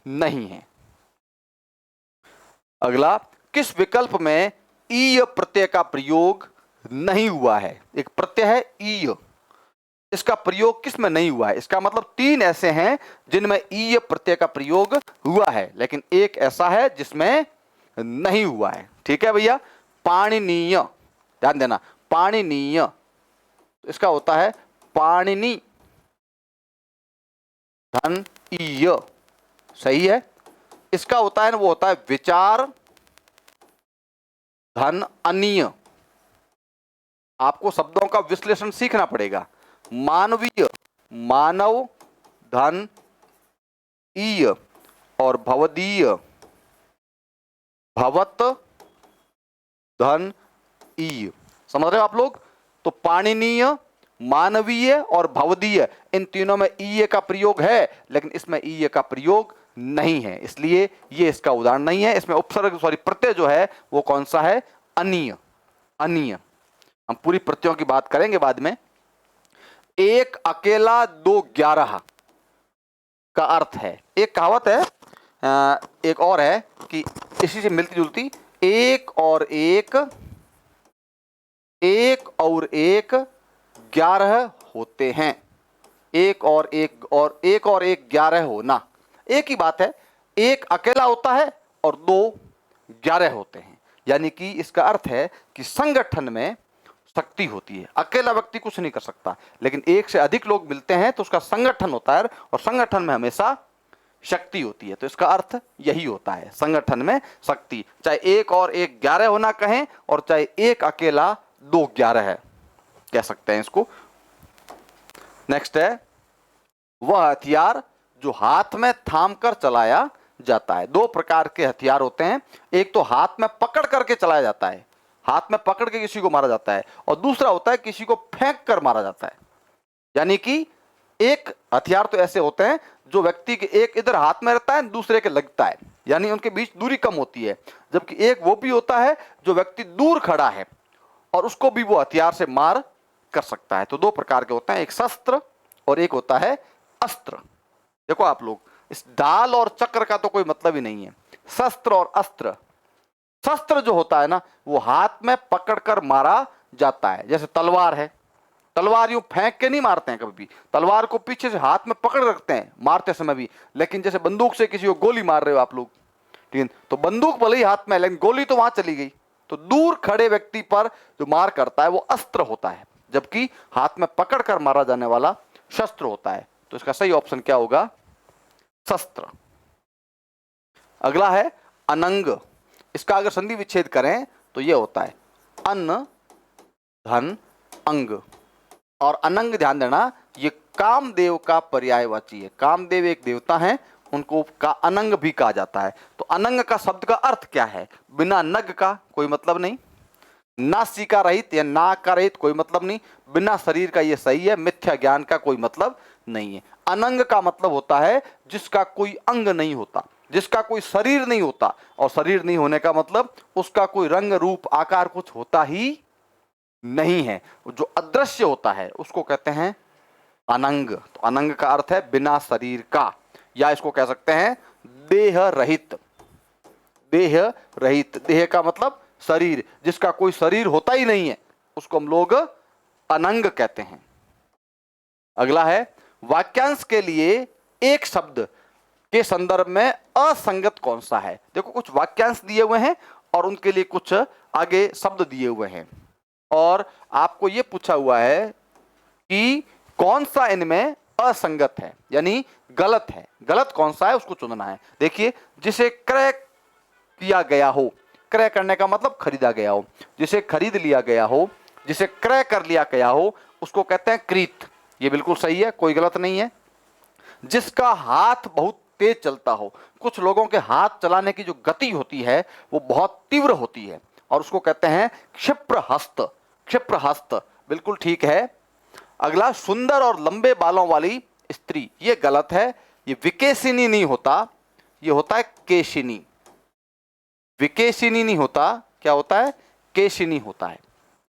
नहीं है। अगला, किस विकल्प में ईय प्रत्यय का प्रयोग नहीं हुआ है? एक प्रत्यय है ईय, इसका प्रयोग किस में नहीं हुआ है? इसका मतलब 3 ऐसे हैं जिनमें ईय प्रत्यय का प्रयोग हुआ है, लेकिन एक ऐसा है जिसमें नहीं हुआ है, ठीक है भैया। पाणिनीय, ध्यान देना, पाणिनीय, इसका होता है पाणिनि धन ईय, सही है। इसका होता है ना, वो होता है विचार धन अनीय। आपको शब्दों का विश्लेषण सीखना पड़ेगा। मानवीय, मानव धन ईय, और भवदीय, भवत धन ईय। समझ रहे हो आप लोग? तो पाणिनीय, मानवीय और भवदीय, इन तीनों में ईय का प्रयोग है, लेकिन इसमें ईय का प्रयोग नहीं है, इसलिए ये इसका उदाहरण नहीं है। इसमें उपसर्ग प्रत्यय जो है वो कौन सा है? अनीय, अनीय। हम पूरी प्रत्ययों की बात करेंगे बाद में। एक अकेला, दो 11, का अर्थ है। एक कहावत है, एक और है कि इसी से मिलती जुलती, एक और एक 11 होते हैं। एक और एक 11 होना एक ही बात है। एक अकेला होता है और 2 11 होते हैं। यानी कि इसका अर्थ है कि संगठन में शक्ति होती है। अकेला व्यक्ति कुछ नहीं कर सकता, लेकिन एक से अधिक लोग मिलते हैं तो उसका संगठन होता है, और संगठन में हमेशा शक्ति होती है। तो इसका अर्थ यही होता है, संगठन में शक्ति। चाहे एक और एक 11 होना कहें, और चाहे एक अकेला 2 11 है, कह सकते हैं इसको। नेक्स्ट है, वह हथियार जो हाथ में थाम कर चलाया जाता है। 2 प्रकार के हथियार होते हैं। एक तो हाथ में पकड़ करके चलाया जाता है, हाथ में पकड़ के किसी को मारा जाता है, और दूसरा होता है किसी को फेंक कर मारा जाता है। यानी कि एक हथियार तो ऐसे होते हैं जो व्यक्ति के एक इधर हाथ में रहता है, दूसरे के लगता है, यानी उनके बीच दूरी कम होती है। जबकि एक वो भी होता है जो व्यक्ति दूर खड़ा है और उसको भी वो हथियार से मार कर सकता है। तो 2 प्रकार के होते हैं, एक शस्त्र और एक होता है अस्त्र। देखो आप लोग, इस ढाल और चक्र का तो कोई मतलब ही नहीं है। शस्त्र और अस्त्र, शस्त्र जो होता है ना, वो हाथ में पकड़कर मारा जाता है। जैसे तलवार है, तलवार यूं फेंक के नहीं मारते हैं कभी भी, तलवार को पीछे से हाथ में पकड़ रखते हैं मारते समय भी। लेकिन जैसे बंदूक से किसी को गोली मार रहे हो आप लोग, ठीक है, तो बंदूक भले ही हाथ में, लेकिन गोली तो वहां चली गई। तो दूर खड़े व्यक्ति पर जो मार करता है वो अस्त्र होता है, जबकि हाथ में पकड़ कर मारा जाने वाला शस्त्र होता है। तो इसका सही ऑप्शन क्या होगा? शस्त्र। अगला है अनंग। इसका अगर संधि विच्छेद करें तो यह होता है अन्न धन अंग। और अनंग, ध्यान देना, ये कामदेव का पर्यायवाची है। कामदेव एक देवता हैं, उनको का अनंग भी कहा जाता है। तो अनंग का शब्द का अर्थ क्या है? बिना नग का कोई मतलब नहीं, नासिका रहित या नाक का रहित कोई मतलब नहीं, बिना शरीर का ये सही है, मिथ्या ज्ञान का कोई मतलब नहीं है। अनंग का मतलब होता है जिसका कोई अंग नहीं होता, जिसका कोई शरीर नहीं होता। और शरीर नहीं होने का मतलब उसका कोई रंग रूप आकार कुछ होता ही नहीं है, जो अदृश्य होता है उसको कहते हैं अनंग। तो अनंग का अर्थ है बिना शरीर का, या इसको कह सकते हैं देह रहित। देह रहित, देह का मतलब शरीर, जिसका कोई शरीर होता ही नहीं है, उसको हम लोग अनंग कहते हैं। अगला है वाक्यांश के लिए एक शब्द के संदर्भ में असंगत कौन सा है? देखो, कुछ वाक्यांश दिए हुए हैं और उनके लिए कुछ आगे शब्द दिए हुए हैं, और आपको यह पूछा हुआ है कि कौन सा इनमें असंगत है, यानी गलत है। गलत कौन सा है उसको चुनना है। देखिए, जिसे क्रय किया गया हो, क्रय करने का मतलब खरीदा गया हो, जिसे खरीद लिया गया हो, जिसे क्रय कर लिया गया हो, उसको कहते हैं क्रीत। ये बिल्कुल सही है, कोई गलत नहीं है। जिसका हाथ बहुत तेज चलता हो, कुछ लोगों के हाथ चलाने की जो गति होती है वो बहुत तीव्र होती है, और उसको कहते हैं क्षिप्र हस्त। क्षिप्र हस्त बिल्कुल ठीक है। अगला, सुंदर और लंबे बालों वाली स्त्री, ये गलत है। ये विकेशिनी नहीं होता, ये होता है केशिनी। विकेशिनी नहीं होता, क्या होता है? केशिनी होता है,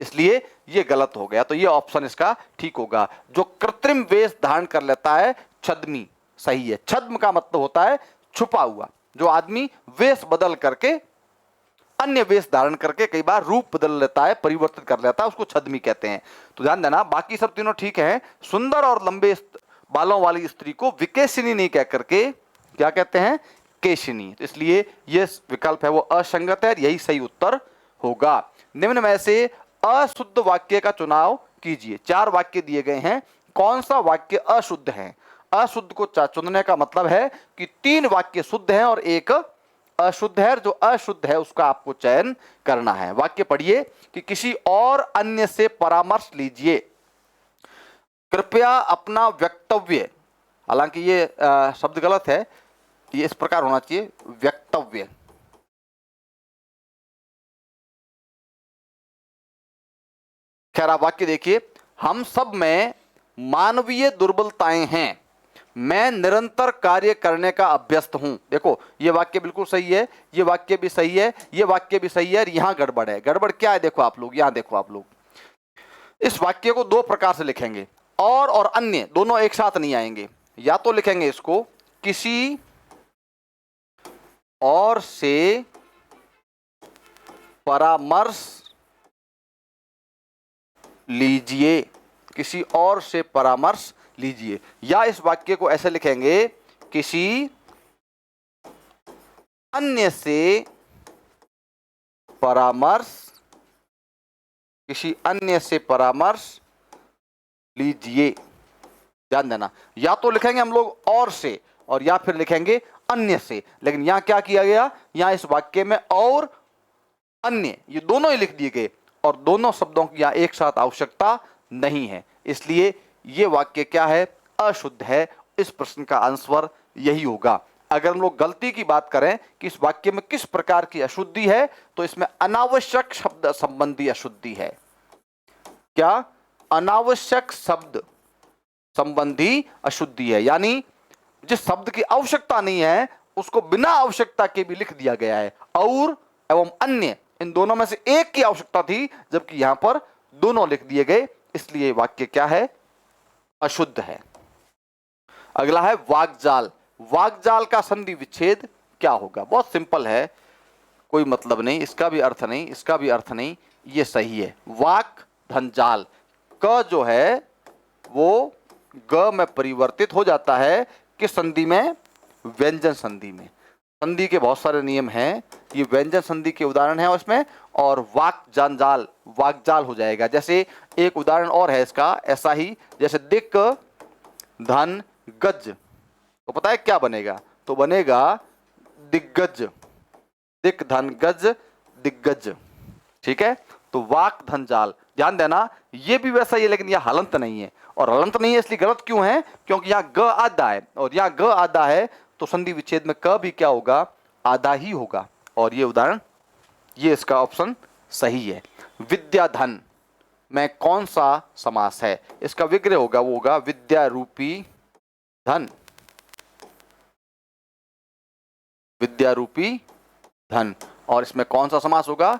इसलिए ये गलत हो गया। तो ये ऑप्शन इसका ठीक होगा। जो कृत्रिम वेश धारण कर लेता है, छद्मी सही है। छद्म का मतलब होता है छुपा हुआ, जो आदमी वेश बदल करके, अन्य वेश धारण करके कई बार रूप बदल लेता है, परिवर्तित कर लेता है, उसको छद्मी कहते हैं। तो ध्यान देना, बाकी सब तीनों ठीक है। सुंदर और लंबे बालों वाली स्त्री को विकेशिनी नहीं कह करके क्या कहते हैं? केशिनी। तो इसलिए ये विकल्प है वो असंगत है, यही सही उत्तर होगा। निम्न में से अशुद्ध वाक्य का चुनाव कीजिए। 4 वाक्य दिए गए हैं, कौन सा वाक्य अशुद्ध है? अशुद्ध को चुनने का मतलब है कि 3 वाक्य शुद्ध हैं और एक अशुद्ध है। जो अशुद्ध है उसका आपको चयन करना है। वाक्य पढ़िए कि किसी और अन्य से परामर्श लीजिए, कृपया अपना वक्तव्य, हालांकि ये शब्द गलत है, ये इस प्रकार होना चाहिए, वक्तव्य। खैर, आप वाक्य देखिए, हम सब में मानवीय दुर्बलताएं हैं, मैं निरंतर कार्य करने का अभ्यस्त हूं। देखो, ये वाक्य बिल्कुल सही है, ये वाक्य भी सही है, ये वाक्य भी सही है, यहां गड़बड़ है। गड़बड़ क्या है? देखो आप लोग, यहां देखो आप लोग, इस वाक्य को 2 प्रकार से लिखेंगे, और अन्य दोनों एक साथ नहीं आएंगे। या तो लिखेंगे इसको किसी और से परामर्श लीजिए, किसी और से परामर्श लीजिए। या इस वाक्य को ऐसे लिखेंगे, किसी अन्य से परामर्श, किसी अन्य से परामर्श लीजिए। ध्यान देना, या तो लिखेंगे हम लोग और से, और या फिर लिखेंगे अन्य से, लेकिन यहां क्या किया गया, यहां इस वाक्य में और अन्य ये दोनों ही लिख दिए गए, और दोनों शब्दों की यहां एक साथ आवश्यकता नहीं है, इसलिए ये वाक्य क्या है, अशुद्ध है। इस प्रश्न का आंसर यही होगा। अगर हम लोग गलती की बात करें कि इस वाक्य में किस प्रकार की अशुद्धि है, तो इसमें अनावश्यक शब्द संबंधी अशुद्धि है। क्या? अनावश्यक शब्द संबंधी अशुद्धि है, यानी जिस शब्द की आवश्यकता नहीं है उसको बिना आवश्यकता के भी लिख दिया गया है। और एवं अन्य, इन दोनों में से एक की आवश्यकता थी, जबकि यहां पर दोनों लिख दिए गए, इसलिए वाक्य क्या है, अशुद्ध है। अगला है वाक्जाल। वाक्जाल का संधि विच्छेद क्या होगा? बहुत सिंपल है, कोई मतलब नहीं, इसका भी अर्थ नहीं, इसका भी अर्थ नहीं, ये सही है। वाक धन जाल, क जो है वो ग में परिवर्तित हो जाता है, किस संधि में? व्यंजन संधि में। संधि के बहुत सारे नियम हैं, ये व्यंजन संधि के उदाहरण है उसमें, और वाक जंजाल वाकजाल हो जाएगा। जैसे एक उदाहरण और है इसका, ऐसा ही, जैसे दिक धन गज, तो पता है क्या बनेगा? तो बनेगा दिग्गज, दिक धन गज दिग्गज। ठीक है, तो वाक धन जाल। ध्यान देना, ये भी वैसा ही है, लेकिन यह हलंत नहीं है, और हलंत नहीं है इसलिए गलत क्यों है? क्योंकि यहाँ ग आधा है, और यहाँ ग आधा है, तो संधि विच्छेद में क भी क्या होगा? आधा ही होगा। और ये उदाहरण, ये इसका ऑप्शन सही है। विद्या धन में कौन सा समास है? इसका विग्रह होगा, वो होगा विद्या रूपी धन, विद्या रूपी धन। और इसमें कौन सा समास होगा?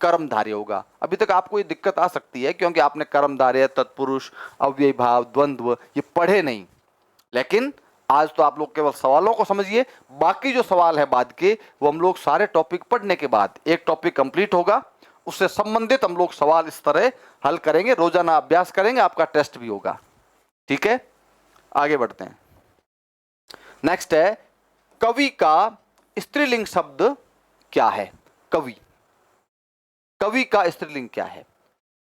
कर्मधारय होगा। अभी तक आपको ये दिक्कत आ सकती है क्योंकि आपने कर्मधारय, तत्पुरुष, अव्ययी भाव, द्वंद्व ये पढ़े नहीं, लेकिन आज तो आप लोग केवल सवालों को समझिए, बाकी जो सवाल है बाद के, वो हम लोग सारे टॉपिक पढ़ने के बाद, एक टॉपिक कंप्लीट होगा उससे संबंधित हम लोग सवाल इस तरह हल करेंगे, रोजाना अभ्यास करेंगे, आपका टेस्ट भी होगा। ठीक है, आगे बढ़ते हैं। नेक्स्ट है, कवि का स्त्रीलिंग शब्द क्या है? कवि, कवि का स्त्रीलिंग क्या है?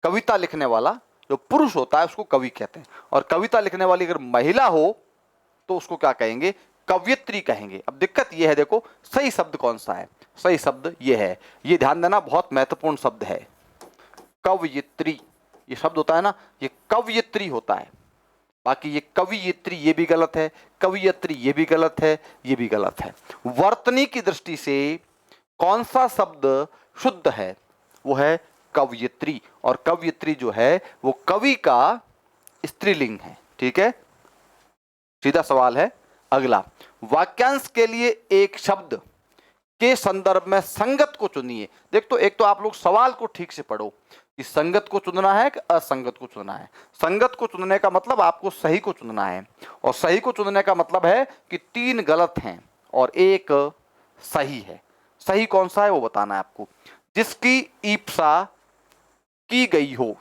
कविता लिखने वाला जो पुरुष होता है उसको कवि कहते हैं, और कविता लिखने वाली अगर महिला हो तो उसको क्या कहेंगे? कवयित्री कहेंगे। अब दिक्कत यह है, देखो सही शब्द कौन सा है? सही शब्द ये है, ये ध्यान देना, बहुत महत्वपूर्ण शब्द है, कवयित्री। ये शब्द होता है ना, ये कवयित्री होता है। बाकी ये कवयित्री ये भी गलत है, कवयित्री ये भी गलत है, ये भी गलत है। वर्तनी की दृष्टि से कौन सा शब्द शुद्ध है? वो है कवयित्री, और कवयित्री जो है वो कवि का स्त्रीलिंग है। ठीक है, सीधा सवाल है अगला, वाक्यांश के लिए एक शब्द के संदर्भ में संगत को चुनिए। देख, तो एक तो आप लोग सवाल को ठीक से पढ़ो कि संगत को चुनना है कि असंगत को चुनना है। संगत को चुनने का मतलब आपको सही को चुनना है, और सही को चुनने का मतलब है कि 3 गलत हैं और 1 सही है। सही कौन सा है वो बताना है आपको। जिसकी ईप्सा की गई हो,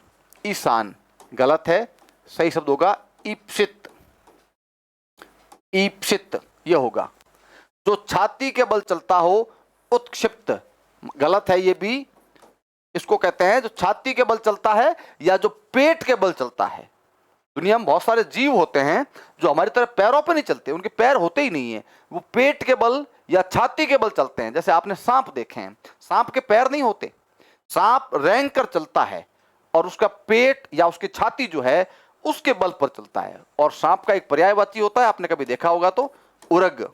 ईशान गलत है, सही शब्द होगा ईप्सित, ईप्सित ये होगा। जो छाती के बल चलता हो, उत्क्षिप्त गलत है, ये भी इसको कहते हैं जो छाती के बल चलता है या जो पेट के बल चलता है। दुनिया में बहुत सारे जीव होते हैं जो हमारी तरह पैरों पे नहीं चलते, उनके पैर होते ही नहीं है, वो पेट के बल या छाती के बल चलते हैं। जैसे आपने सांप देखे हैं, सांप के पैर नहीं होते, सांप रेंग कर चलता है और उसका पेट या उसकी छाती जो है उसके बल पर चलता है। और सांप का एक पर्यायवाची होता है, आपने कभी देखा होगा तो, उरग।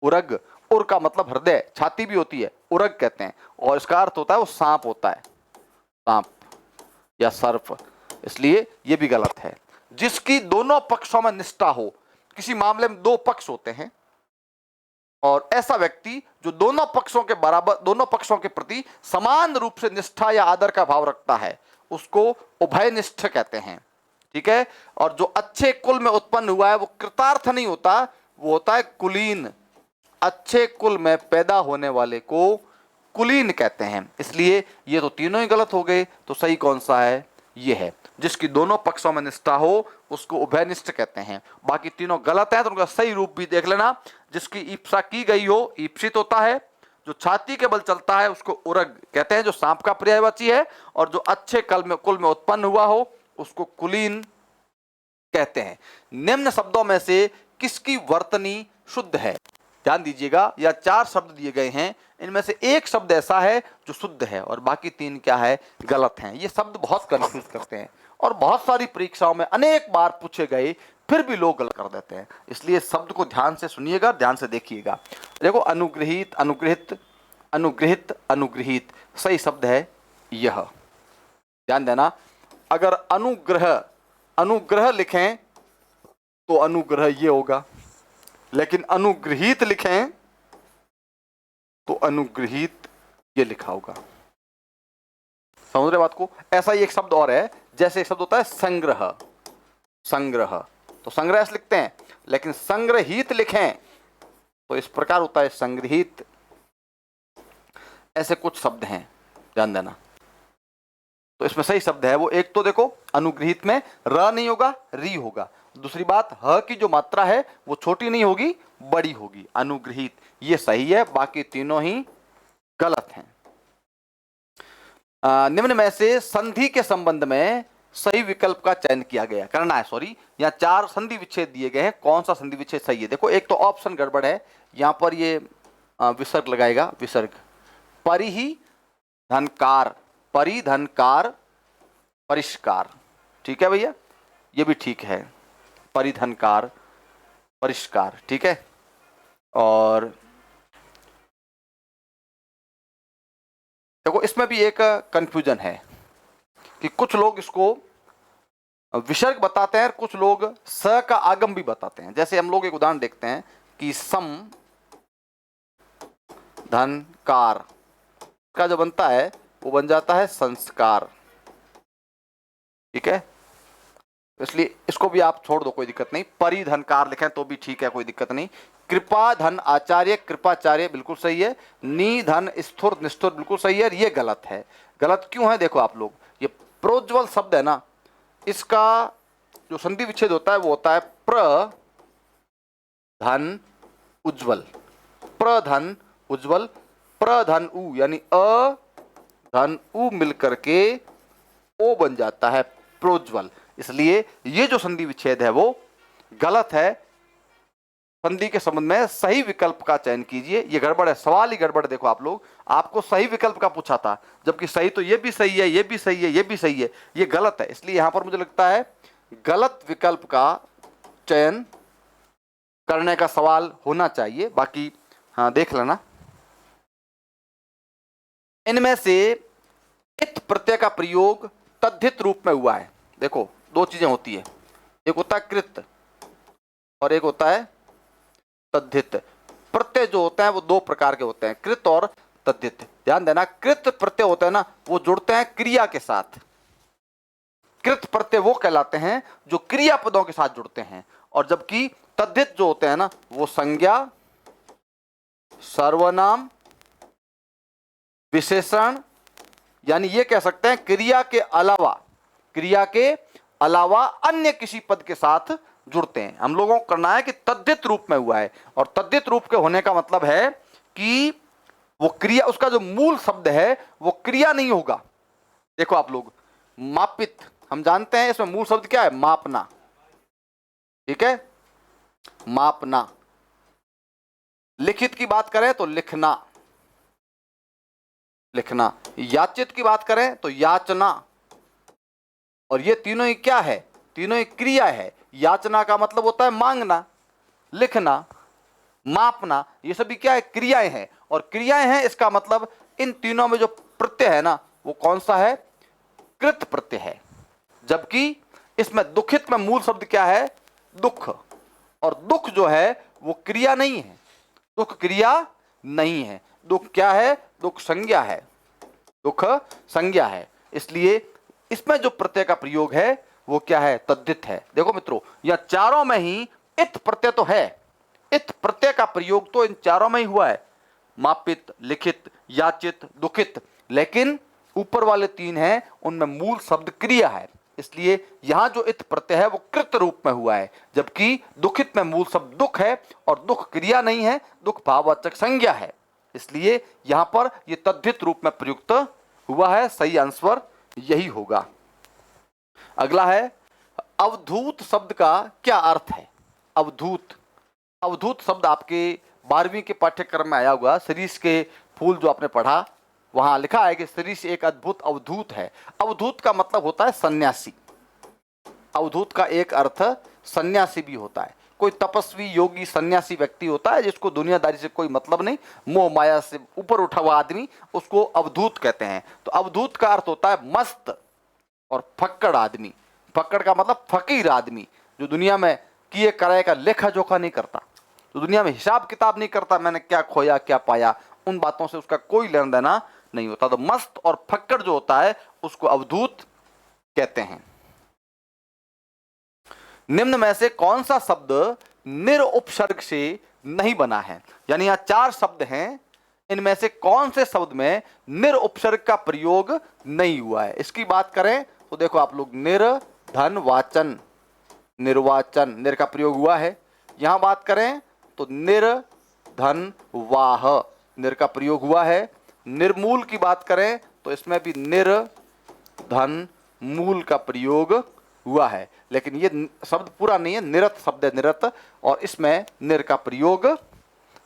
उरग, उर का मतलब हृदय, छाती भी होती है, उरग कहते हैं, और इसका अर्थ होता है वो सांप होता है, सांप या सर्प, इसलिए ये भी गलत है। जिसकी दोनों पक्षों में निष्ठा हो, किसी मामले में 2 पक्ष होते हैं और ऐसा व्यक्ति जो दोनों पक्षों के बराबर, दोनों पक्षों के प्रति समान रूप से निष्ठा या आदर का भाव रखता है, उसको उभयनिष्ठ कहते हैं। ठीक है, और जो अच्छे कुल में उत्पन्न हुआ है वो कृतार्थ नहीं होता, वो होता है कुलीन। अच्छे कुल में पैदा होने वाले को कुलीन कहते हैं। इसलिए ये तो तीनों ही गलत हो गए। तो सही कौन सा है? ये है। जिसकी दोनों पक्षों में निष्ठा हो उसको उभयनिष्ठ कहते हैं। बाकी तीनों गलत है तो उनका सही रूप भी देख लेना। जिसकी ईप्सा की गई हो ईप्सित होता है, जो छाती के बल चलता है उसको उरग कहते हैं, जो सांप का पर्यायवाची है, और जो अच्छे कुल में उत्पन्न हुआ हो उसको कुलीन कहते हैं। निम्न शब्दों में से किसकी वर्तनी शुद्ध है? ध्यान दीजिएगा, या 4 शब्द दिए गए हैं, इनमें से एक शब्द ऐसा है जो शुद्ध है और बाकी 3 क्या है? गलत हैं। ये शब्द बहुत कंफ्यूज करते हैं और बहुत सारी परीक्षाओं में अनेक बार पूछे गए, फिर भी लोग गलत कर देते हैं। इसलिए शब्द को ध्यान से सुनिएगा, ध्यान से देखिएगा। देखो, अनुग्रहित, अनुग्रहित, अनुग्रहित, अनुग्रहित, सही शब्द है यह। ध्यान देना, अगर अनुग्रह अनुग्रह लिखें तो अनुग्रह ये होगा, लेकिन अनुग्रहित लिखें तो अनुग्रहित ये लिखा होगा। समझ रहे बात को? ऐसा ही एक शब्द और है, जैसे एक शब्द होता है संग्रह, संग्रह, तो संग्रह से लिखते हैं, लेकिन संग्रहित लिखें तो इस प्रकार होता है संग्रहित। ऐसे कुछ शब्द हैं, ध्यान देना। तो इसमें सही शब्द है वो, एक तो देखो अनुग्रहित में र नहीं होगा, री होगा। दूसरी बात, ह की जो मात्रा है वो छोटी नहीं होगी, बड़ी होगी। अनुग्रहित ये सही है, बाकी तीनों ही गलत हैं। निम्न में से संधि के संबंध में सही विकल्प का चयन किया गया करना है। सॉरी, यहाँ 4 संधि विच्छेद दिए गए हैं, कौन सा संधि विच्छेद सही है? देखो, एक तो ऑप्शन गड़बड़ है, यहाँ पर ये विसर्ग लगाएगा, विसर्ग। परिहि धनकार, परिधनकार, परिष्कार, ठीक है भैया, ये भी ठीक है। परिधनकार, परिष्कार, ठीक है। और देखो, इसमें भी एक कंफ्यूजन है कि कुछ लोग इसको विसर्ग बताते हैं, कुछ लोग स का आगम भी बताते हैं। जैसे हम लोग एक उदाहरण देखते हैं कि सम धनकार का जो बनता है वो बन जाता है संस्कार, ठीक है। इसलिए इसको भी आप छोड़ दो, कोई दिक्कत नहीं। परिधनकार लिखें तो भी ठीक है, कोई दिक्कत नहीं। कृपा धन आचार्य, कृपाचार्य बिल्कुल सही है। निधन स्थुर, निष्ठुर बिल्कुल सही है। ये गलत है। गलत क्यों है? देखो आप लोग, ये प्रोज्वल शब्द है ना, इसका जो संधि विच्छेद होता है वो होता है प्र धन उज्ज्वल, प्रधन उज्ज्वल, प्रधन उ, यानी अ धन उ मिलकर के ओ बन जाता है प्रोज्वल। इसलिए ये जो संधि विच्छेद है वो गलत है। संधि के संबंध में सही विकल्प का चयन कीजिए। ये गड़बड़ है, सवाल ही गड़बड़। देखो आप लोग, आपको सही विकल्प का पूछा था, जबकि सही तो ये भी सही है, ये भी सही है, ये भी सही है, ये गलत है। इसलिए यहां पर मुझे लगता है गलत विकल्प का चयन करने का सवाल होना चाहिए। बाकी हाँ, देख लेना। इनमें से इत प्रत्यय का प्रयोग तद्धित रूप में हुआ है। देखो, 2 चीजें होती है, एक होता है कृत और एक होता है तद्धित। प्रत्यय जो होते हैं वो 2 प्रकार के होते हैं, कृत और तद्धित। ध्यान देना, कृत प्रत्यय होते हैं ना, वो जुड़ते हैं क्रिया के साथ। कृत प्रत्यय वो कहलाते हैं जो क्रिया पदों के साथ जुड़ते हैं, और जबकि तद्धित जो होते हैं ना, वो संज्ञा, सर्वनाम, विशेषण, यानी ये कह सकते हैं क्रिया के अलावा अन्य किसी पद के साथ जुड़ते हैं। हम लोगों को करना है कि तद्धित रूप में हुआ है, और तद्धित रूप के होने का मतलब है कि वो क्रिया, उसका जो मूल शब्द है वो क्रिया नहीं होगा। देखो आप लोग, मापित, हम जानते हैं इसमें मूल शब्द क्या है? मापना, ठीक है, मापना। लिखित की बात करें तो लिखना, लिखना। याचित की बात करें तो याचना। और ये तीनों ही क्या है? तीनों ही क्रिया है। याचना का मतलब होता है मांगना, लिखना, मापना, ये सभी क्या है? क्रियाएं हैं। और क्रियाएं हैं, इसका मतलब इन तीनों में जो प्रत्यय है ना, वो कौन सा है? कृत प्रत्यय है। जबकि इसमें दुखित में मूल शब्द क्या है? दुख। और दुख जो है वो क्रिया नहीं है, दुख क्रिया नहीं है। दुख क्या है? दुख संज्ञा है, दुख संज्ञा है। इसलिए इसमें जो प्रत्यय का प्रयोग है वो क्या है? तद्धित है। देखो मित्रों, यह चारों में ही इत प्रत्यय तो है, इत प्रत्यय का प्रयोग तो इन चारों में ही हुआ है, मापित, लिखित, याचित, दुखित, लेकिन ऊपर वाले तीन हैं उनमें मूल शब्द क्रिया है, इसलिए यहां जो इत प्रत्यय है वो कृत रूप में हुआ है, जबकि दुखित में मूल शब्द दुख है और दुख क्रिया नहीं है, दुख भाववाचक संज्ञा है, इसलिए यहां पर यह तद्धित रूप में प्रयुक्त हुआ है। सही आंसर यही होगा। अगला है अवधूत शब्द का क्या अर्थ है। अवधूत, अवधूत शब्द आपके 12वीं के पाठ्यक्रम में आया हुआ, शिरीष के फूल जो आपने पढ़ा वहां लिखा है कि शिरीष एक अद्भुत अवधूत है। अवधूत का मतलब होता है सन्यासी। अवधूत का एक अर्थ सन्यासी भी होता है, कोई तपस्वी योगी सन्यासी व्यक्ति होता है जिसको दुनियादारी से कोई मतलब नहीं, मोह माया से ऊपर उठा हुआ आदमी, उसको अवधूत कहते हैं। तो अवधूत का अर्थ होता है मस्त और फक्कड़ आदमी। फक्कड़ का मतलब फकीर आदमी, जो दुनिया में किए कराए का लेखा जोखा नहीं करता, तो दुनिया में हिसाब किताब नहीं करता, मैंने क्या खोया क्या पाया, उन बातों से उसका कोई लेना देना नहीं होता। तो मस्त और फक्कड़ जो होता है उसको अवधूत कहते हैं। निम्न में से कौन सा शब्द निरुपसर्ग से नहीं बना है, यानी यहां 4 शब्द हैं, इनमें से कौन से शब्द में निरुपसर्ग का प्रयोग नहीं हुआ है। इसकी बात करें तो देखो आप लोग, निर धन वाचन, निर्वाचन, निर का प्रयोग हुआ है। यहां बात करें तो निर धन वाह, निर का प्रयोग हुआ है। निर्मूल की बात करें तो इसमें भी निर धन मूल का प्रयोग हुआ है, लेकिन ये शब्द पूरा नहीं है, निरत शब्द है, निरत, और इसमें निर का प्रयोग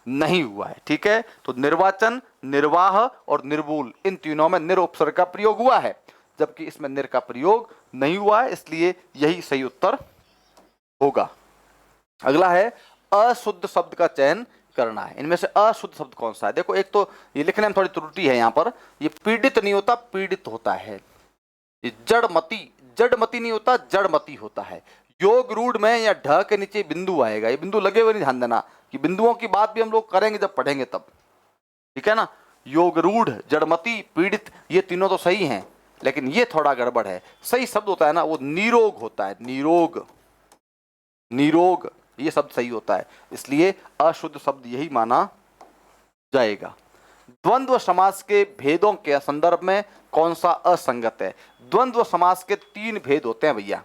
नहीं हुआ है। ठीक है, तो निर्वाचन, निर्वाह और निर्मूल, इन तीनों में निर उपसर्ग का प्रयोग हुआ है, जबकि इसमें निर का प्रयोग नहीं हुआ है, इसलिए यही सही उत्तर होगा। अगला है अशुद्ध शब्द का चयन करना है। इनमें से अशुद्ध शब्द कौन सा है। देखो, एक तो ये लिखने में थोड़ी त्रुटि है, यहां पर ये पीड़ित नहीं होता, पीड़ित होता है। ये जड़मती, जड़मती नहीं होता, जड़मती होता है। योग रूढ़ में या ढ के नीचे बिंदु आएगा, ये बिंदु लगे हुए नहीं, ध्यान देना कि बिंदुओं की बात भी हम लोग करेंगे जब पढ़ेंगे तब, ठीक है ना। योग रूढ़, जड़मती, पीड़ित, ये तीनों तो सही हैं, लेकिन ये थोड़ा गड़बड़ है। सही शब्द होता है ना वो निरोग होता है, निरोग, निरोग, ये शब्द सही होता है, इसलिए अशुद्ध शब्द यही माना जाएगा। द्वंद्व समास के भेदों के संदर्भ में कौन सा असंगत है। द्वंद्व समास के 3 भेद होते हैं भैया,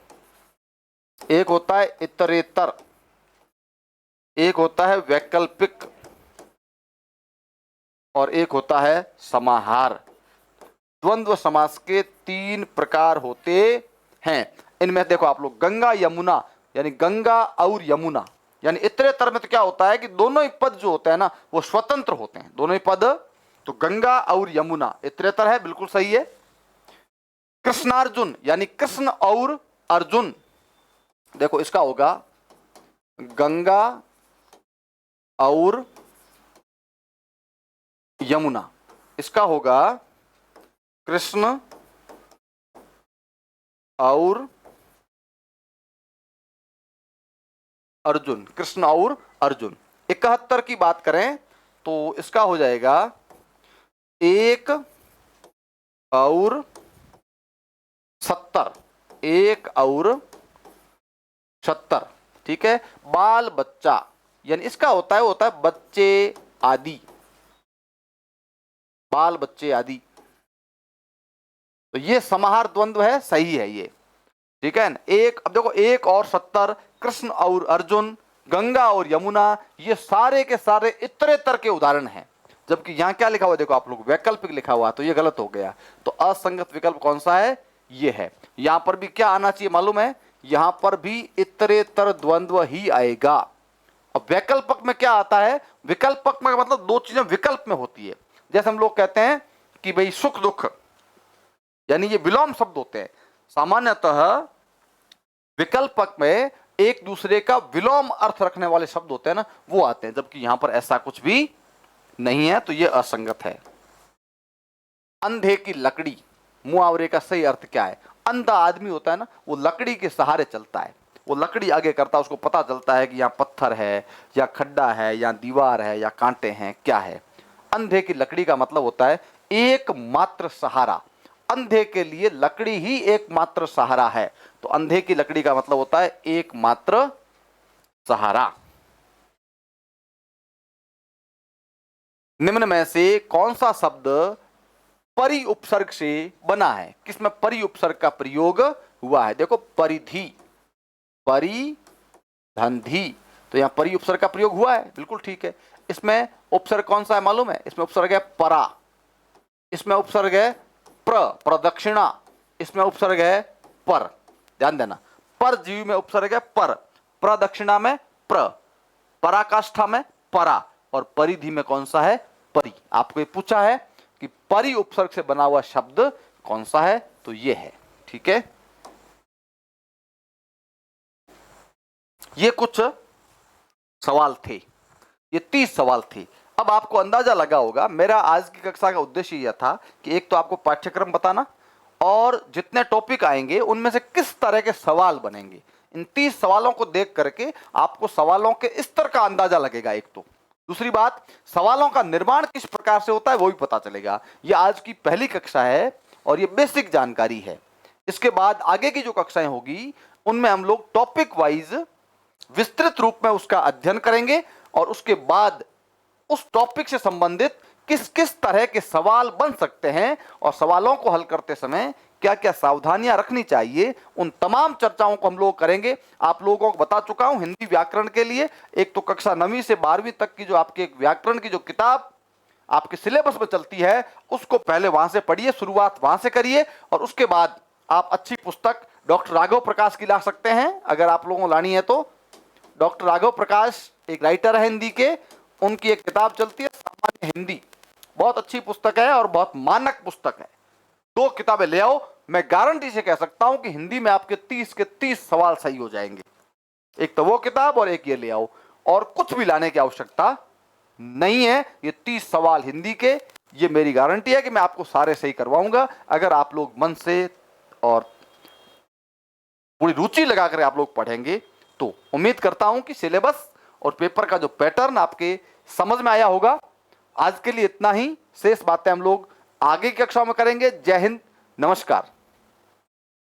एक होता है इतरेतर, एक होता है वैकल्पिक, और एक होता है समाहार। द्वंद्व समास के 3 प्रकार होते हैं। इनमें देखो आप लोग, गंगा यमुना, यानी गंगा और यमुना, यानी इतरेतर में तो क्या होता है कि दोनों ही पद जो होते हैं ना वो स्वतंत्र होते हैं, दोनों ही पद। तो गंगा और यमुना इतरेतर है, बिल्कुल सही है। कृष्णार्जुन, यानी कृष्ण और अर्जुन, देखो इसका होगा गंगा और यमुना, इसका होगा कृष्ण और अर्जुन, कृष्ण और अर्जुन। 71 की बात करें तो इसका हो जाएगा 1 और 70, 1 और 70, ठीक है। बाल बच्चा, यानी इसका होता है बच्चे आदि, बाल बच्चे आदि, तो ये समाहार द्वंद्व है, सही है ये, ठीक है। एक, अब देखो 1 और 70, कृष्ण और अर्जुन, गंगा और यमुना, ये सारे के सारे इतरेतर के उदाहरण हैं, जबकि यहां क्या लिखा हुआ देखो आप लोग, वैकल्पिक लिखा हुआ, तो ये गलत हो गया। तो असंगत विकल्प कौन सा है, ये है। यहां पर भी क्या आना चाहिए मालूम है, यहां पर भी इतरेतर द्वंद्व ही आएगा। अब वैकल्पक में क्या आता है, विकल्पक में मतलब 2 चीजें विकल्प में होती है। जैसे हम लोग कहते हैं कि भाई सुख दुख, यानी ये विलोम शब्द होते हैं। सामान्यतः विकल्पक में एक दूसरे का विलोम अर्थ रखने वाले शब्द होते हैं ना, वो आते हैं, जबकि यहां पर ऐसा कुछ भी नहीं है, तो ये असंगत है। अंधे की लकड़ी, मुहावरे का सही अर्थ क्या है। अंधा आदमी होता है ना, वो लकड़ी के सहारे चलता है, वो लकड़ी आगे करता है, उसको पता चलता है कि यहाँ पत्थर है या खड्डा है या दीवार है या कांटे हैं, क्या है। अंधे की लकड़ी का मतलब होता है एकमात्र सहारा, अंधे के लिए लकड़ी ही एकमात्र सहारा है, तो अंधे की लकड़ी का मतलब होता है एकमात्र सहारा। निम्न में से कौन सा शब्द परि उपसर्ग से बना है? किसमें परि उपसर्ग का प्रयोग हुआ है? देखो, परिधि, परिधि, तो यहां परि उपसर्ग का प्रयोग हुआ है, बिल्कुल ठीक है। इसमें उपसर्ग कौन सा है मालूम है? इसमें उपसर्ग है परा, इसमें उपसर्ग है प्रदक्षिणा, इसमें उपसर्ग है पर। ध्यान देना, पर जीव में उपसर्ग है पर, प्रदक्षिणा में प्र, पराकाष्ठा में परा, और परिधि में कौन सा है? परि। आपको ये पूछा है कि परि उपसर्ग से बना हुआ शब्द कौन सा है, तो ये है। ठीक है, ये कुछ सवाल थे, ये 30 सवाल थे। अब आपको अंदाजा लगा होगा, मेरा आज की कक्षा का उद्देश्य यह था कि एक तो आपको पाठ्यक्रम बताना, और जितने टॉपिक आएंगे उनमें से किस तरह के सवाल बनेंगे। इन 30 सवालों को देख करके आपको सवालों के स्तर का अंदाजा लगेगा एक तो। दूसरी बात, सवालों का निर्माण किस प्रकार से होता है वो भी पता चलेगा। यह आज की पहली कक्षा है और ये बेसिक जानकारी है। इसके बाद आगे की जो कक्षाएं होगी उनमें हम लोग टॉपिक वाइज विस्तृत रूप में उसका अध्ययन करेंगे, और उसके बाद उस टॉपिक से संबंधित किस किस तरह के सवाल बन सकते हैं और सवालों को हल करते समय क्या क्या सावधानियां रखनी चाहिए, उन तमाम चर्चाओं को हम लोग करेंगे। आप लोगों को बता चुका हूं, हिंदी व्याकरण के लिए एक तो कक्षा 9वीं से 12वीं तक की जो आपके व्याकरण की जो किताब आपके सिलेबस में चलती है उसको पहले वहां से पढ़िए, शुरुआत वहां से करिए, और उसके बाद आप अच्छी पुस्तक डॉक्टर राघव प्रकाश की ला सकते हैं अगर आप लोगों को लानी है तो। डॉक्टर राघव प्रकाश एक राइटर है हिंदी के, उनकी एक किताब चलती है सामान्य हिंदी, बहुत अच्छी पुस्तक है और बहुत मानक पुस्तक है। 2 किताबें ले आओ, मैं गारंटी से कह सकता हूं कि हिंदी में आपके 30 के 30 सवाल सही हो जाएंगे। एक तो वो किताब और एक ये ले आओ, और कुछ भी लाने की आवश्यकता नहीं है। ये 30 सवाल हिंदी के, ये मेरी गारंटी है कि मैं आपको सारे सही करवाऊंगा अगर आप लोग मन से और पूरी रुचि लगाकर आप लोग पढ़ेंगे। तो उम्मीद करता हूं कि सिलेबस और पेपर का जो पैटर्न आपके समझ में आया होगा। आज के लिए इतना ही, शेष बातें हम लोग आगे की कक्षा में करेंगे। जय हिंद, नमस्कार।